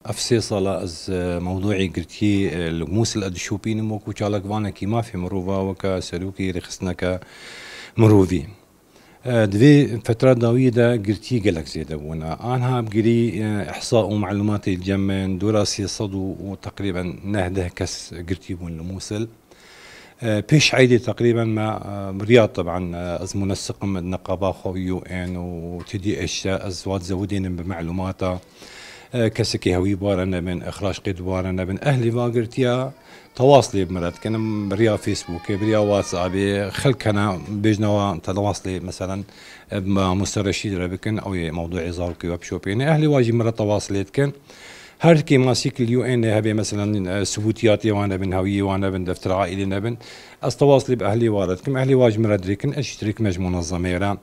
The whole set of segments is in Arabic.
افسي صلا از موضوعي قلتي الموس الادشوبين موكو شالك فانا كي ما في مروفا وكا سلوكي رخصنك مروفي دوي فترة داوية قلتي قلق زيادة وانا انها بقري احصاء ومعلومات الجمن دراسي صدو وتقريبا نهده كس قلتي بون الموصل بيش عيدي تقريبا ما رياض طبعا از منسق من النقابة خويو ان وتدي اشياء از وات زودين بمعلوماتها كسكي هوي بارنا من اخراج قيد بارنا من اهلي واقرتيا تواصلي بمرات كان بريا فيسبوك بريا واتساب خل كان بيجنا تواصلي مثلا مع مستر رشيد ربكن او موضوع زاركي ويب شوبين اهلي واجي مرة تواصليت كان هر كي ماسك اليو ان هبي مثلا ثبوتياتي وانا بن هويه وانا بن دفتر عائلي نبن استواصلي باهلي واردكم اهلي واج مردريكن اشترك مج منظمه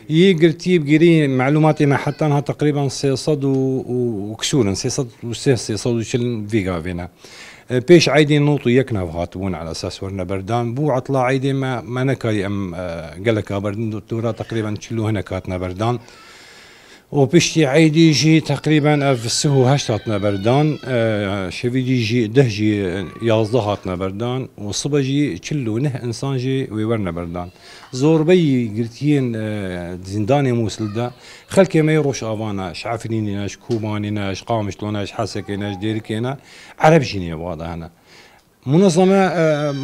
قلتي بقري معلوماتي ما حتى انها تقريبا سيصد وكسورن سيصد سيصد وشل فيغا فينا بيش عيدي نوطو يكنا وهاتون على اساس ورنا بردان بو عطلا عيدي ما نكاي ام قالك بردان دكتوره تقريبا شلو هنا كاتنا بردان وبشتي عيدي جي تقريبا في السهو هشتاتنا بردان شفيدي جي دهجي يازدهاتنا بردان وصبجي تشلو نه انسان جي ويورنا بردان زور بي قلتين زنداني موصل دا خلكي ما يروش افانا شعفنيناش كوبانيناش قامش لوناش حاسكيناش ديركينا عرب جيني واضح هنا منظمة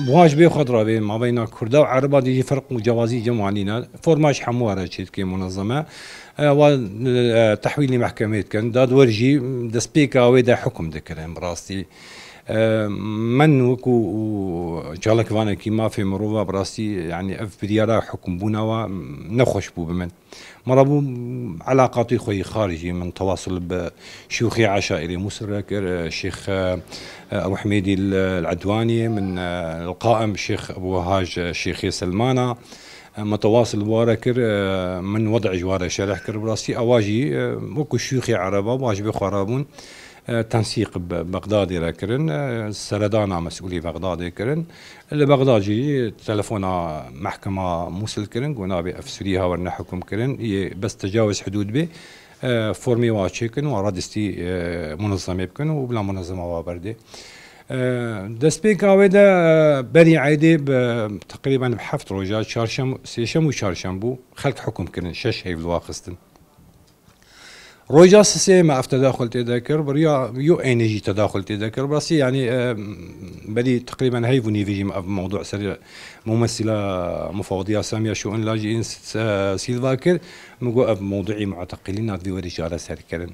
بواج بي خضرا بين ما بين كردا وعربا دي فرق جوازي جمعانينا فورماش حموارة شيت كي منظمة وتحويل محكمة كان داد ورجي دسبيكا ويدا حكم ذكرهم براستي من وكو جالك فانا كيما في مروفا براستي يعني اف بديارا حكم بونا ونخش بو بمن مرابو علاقاتي خوي خارجي من تواصل بشيوخي عشائري مسركر الشيخ ابو حميدي العدواني من القائم الشيخ ابو وهاج شيخي سلمانه متواصل واركر من وضع جواره شرح كر براسي اواجي وكو شيوخي عربه واجب خرابون تنسيق بغداد راكرن سردانا مسؤولي بغداد كرن لبغدادي تلفونا محكمه موصل كرن ونابي افسريها ورنا حكم كرن بس تجاوز حدود به فورمي واتشيكن ورادستي منظمه بكن وبلا منظمه وابردي دسبيك هاويدا بري عيدي تقريبا بحفت روجات شارشم سيشم وشارشمبو خلق حكم كرن شش هيف الواقستن روجا سي ما تداخل تذاكر بريا يو انرجي تداخل تذاكر بس يعني بدي تقريبا هيفوني في موضوع سريع ممثله مفوضيه ساميه شو ان لاجئين سيلفاكر موضوعي معتقلين في ورجال سركرن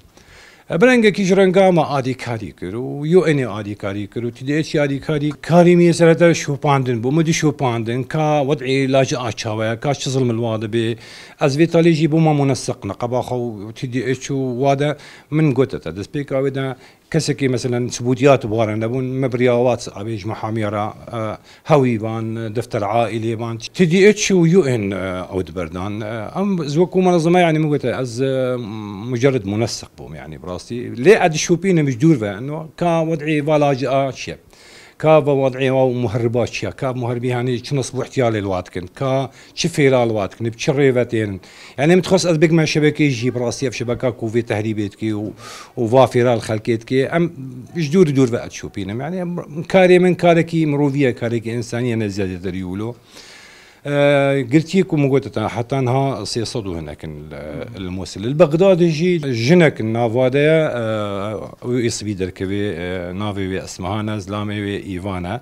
برنگه کیش رنگا ما آدی کاری کرو یو اینی آدی کاری کرو تدیش آدی کاری میسرت شوپاندن بومدی شوپاندن کا وضعی لاجئ آشاوه کا شزل الواده به از ویتالی جی بوما منسق نقبا خو تدیش واده من قلت دس بيك أودا كسكي مثلا ثبوتيات بوارن لبون مبرياوات أبيج محاميرا هوي بان دفتر عائلي بان تدي اتش ويو ان اود بردان ام زوكو منظمه يعني مو از مجرد منسق بوم يعني براسي ليه اد شوبين مش دور انه كا وضعي فالاج شيء كاب وضعي ومهربات شيا كاب مهربي يعني نصب احتيالي الواتكن كا شفيرا الواتكن بتشريفتين يعني متخصص ازبق مع شبكه يجي براسي في شبكه كوفي تهريبتكي وفافيرا الخلكيتكي ام جدور دور بقى تشوبينم يعني كاري من كاركي مروفيه كاركي انسانيه نزياده دريولو قلت لكم قلت حتى انها سيصدوا هناك الموصل البغداد يجي جنك النافادا ويصبي دركبي نافي اسمهانا زلامي ايفانا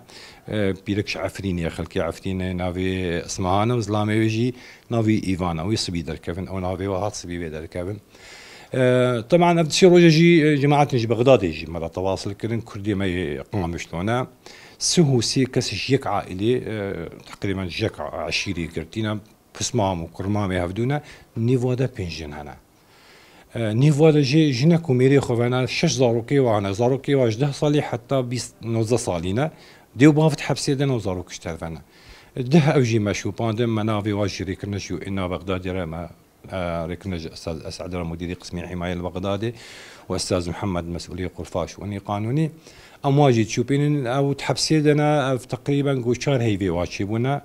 بيركش عفرين يا خلكي عفرين نافي اسمهانا وزلامي يجي نافي ايفانا ويصبي دركبن او نافي وهات صبي دركبن طبعا ابتشي روجا جي جماعه نجي بغداد يجي مرة تواصل كرن كردي ما يقوم شلونه سهو سي كسش يك عائلي تقريبا جك عشيري كرتينا بسمام وكرمامي هفدونا نيفو دا بنجن هنا نيفو دا جي جنا كوميري خوفانا شش زاروكي وانا زاروكي واجده صالي حتى 19 صالينا ديو بافت حبسي دنا وزاروكش تلفنا ده اوجي ما شو باندم منافي واجري كرنشو انا بغداد ما ركنج استاذ اسعد مدير قسم الحمايه البغدادي، واستاذ محمد مسؤوليه غرفه شؤوني قانوني. امواجي تشوبين او تحبسيدنا في تقريبا قوشار هيفي واتشيبونا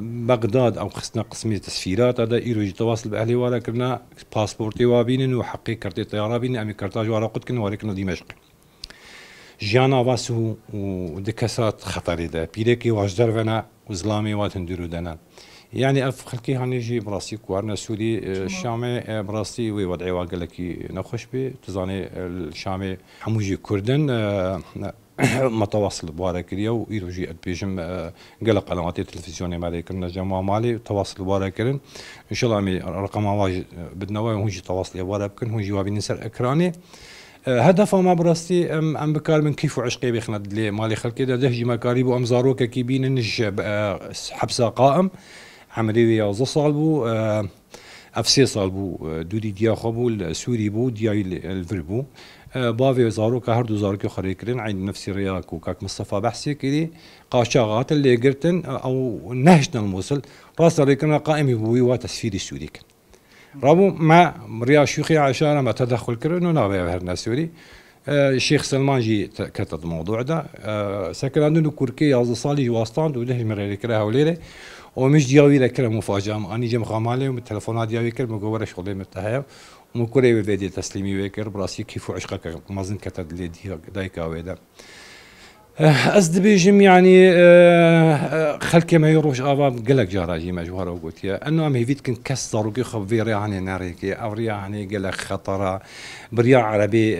بغداد او خصنا قسمي تسفيرات هذا يروج تواصل باهلي ولا كنا باسبورتي وابين وحقي كارتي طياره بين امي كارتاج ورا قد كنا وريكنا دمشق جانا واسو ودكاسات خطري ده بيريكي واجدرفنا وزلامي واتندرو دنا يعني اف خلكي هنيجي براسي كوارنا سوري الشامي براسي ووضعي واقلكي نخش بي تزاني الشامي حموجي كردن متواصل بوارك اليوم ويروجي ادبيجم قلق قنوات التلفزيونيه مالي كنا جماعه مالي تواصل بواركرن ان شاء الله رقم واجد بدنا هونجي تواصل بواركن هونجي وابي نسر اكراني هدفه ما برستي ام بكار من كيف عشقي بيخند لي مالي خلكي دهجي مكاريب وامزاروك كيبين نج حبسه قائم عمليه صالبو افسي صالبو دودي ديا خبو السوري بو ديا الفربو بافي زاروك هردو زاروك خريكرين عين نفسي رياك وكاك مصطفى بحسي كذي قاشاغات اللي قرتن او نهجنا الموصل راس ريكنا قائم بوي وتسفير السوريك رابو مع ريا شيخي عشان ما تدخل كرنو نابي هرنا سوري الشيخ سلمان جي كتب الموضوع ده سكن عندنا كوركي عز صالي واسطان وده مرة كراها وليله ومش دياوي لكره مفاجأة أنا جم خامالي والتلفونات دياوي كر مجورة شغلي متهايم ومكوري بفيديو تسليمي وكر براسي كيف عشقك مازن كتب لي دايكا ويدا أصدبيجم يعني خلك ما يروش أباب قلق جاراجي مجوهر وقلت يا أنه أم هيفيت كن كسر وكي خبير يعني ناريكي أو يعني قلق خطرة بريا عربي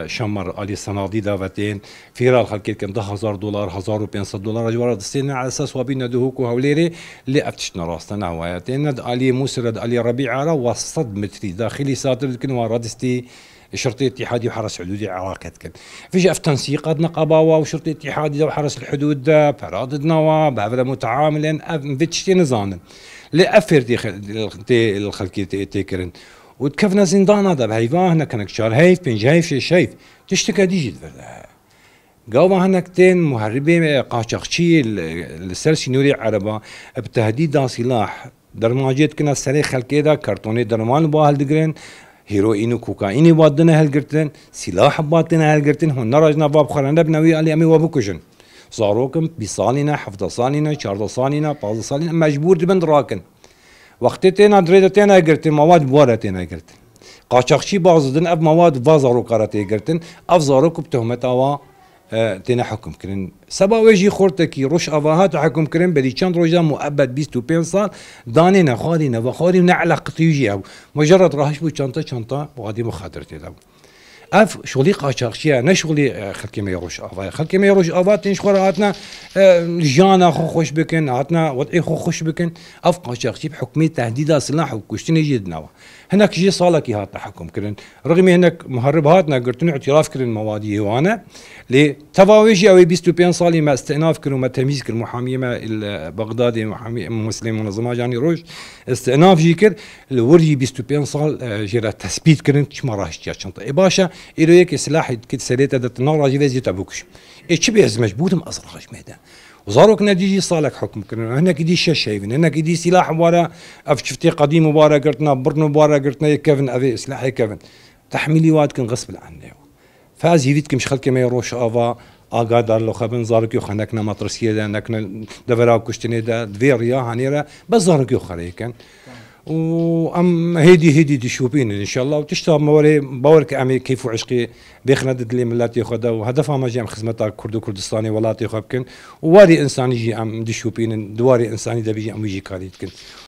شمر علي صنادي دافتين فيرال خلكي كم $10,000 $1,500 جوار دستينا على أساس وابينا دهوك وهوليري اللي أفتشنا راسنا وياتين ند علي مسرد علي ربيعة وصد متري داخلي ساتر كن وردستي شرطي اتحادي وحرس حدودي عراقات كان فيجي في تنسيقات نقاباوا وشرطي اتحادي وحرس الحدود دا فرادنا وبعض متعاملين فيتشتي نظام لأفر دي الخلقي تيكرن وتكفنا زندان هذا بهيفا هنا كانك شار هيف بنج هيف شايف تشتكى ديجي تفرد قاوما هناك تين مهربين قاچاقچي السرسي نوري عربا بتهديد سلاح درماجيت كنا سري خلقي دا كرتوني درمان باهل دقرين هيروين وكوكايين وادنا هالقرتن سلاح باتنا هالقرتن هن رجنا باب خلنا بنوي علي امي وابوكجن صاروكم بصالنا حفظ صالنا شارد صالنا باز صالنا مجبور دبن راكن وقتتنا دريدتنا قرتن مواد بورتنا قرتن قاچاقچي بعضدن اب مواد فازارو قراتي قرتن افزاروك بتهمتها تنا حكم كرن سبا وجي خورتكي روش افاهات حكم كرن بدي كان روجا مؤبد 25 سال دانينا خالينا وخالي نعلق قطيجي او مجرد راهش بو شنطه وغادي مخاطرتي داو اف شغلي قاشاقشيا انا شغلي خلكي ما يروش افا خلكي ما يروش افا تنشخراتنا جانا خو خوش بكن عطنا وضعي خو خوش بكن اف قاشاقشي بحكمي تهديد سلاح وكشتني جدنا هناك جي صالكي هات حكم كرن رغم هناك مهرباتنا قلت اعتراف كرن موادي وانا لتفاوجي او 25 صالي ما استئناف كرن وما تمييز كرن محاميه ما البغدادي محامي مسلم منظمه جاني روج استئناف جيكر الورجي 25 صال جرا تثبيت كرن ما راهش جا شنطه باشا إيريك سلاح كت سريت هذا النار راجي فيزي تبوكش إيش بيز مجبوط مأزرخش ميدا وزاروك ناديجي صالك حكم كنا هنا كدي شايفين هنا كدي سلاح ورا أفشفتي قديم ورا قرتنا برن ورا قرتنا كيفن أبي سلاح كيفن تحميلي واد كن غصب عنه فاز يفيدكم شخل كما يروش أفا أقادر لو خبن زارك يخنكنا مطرسية لأنكنا دفراو كشتني دا دفيريا هنيرة بس زارك يخريكن وام هيدي دي شوبين ان شاء الله وتشتغل موري باورك امي كيف عشقي بيخند لي ملاتي ياخذها وهدفها ما جام خدمتها كردو كردستاني ولاتي خبكن وواري انساني يجي ام دي شوبين دواري انساني دا بيجي ام يجي كاريتكن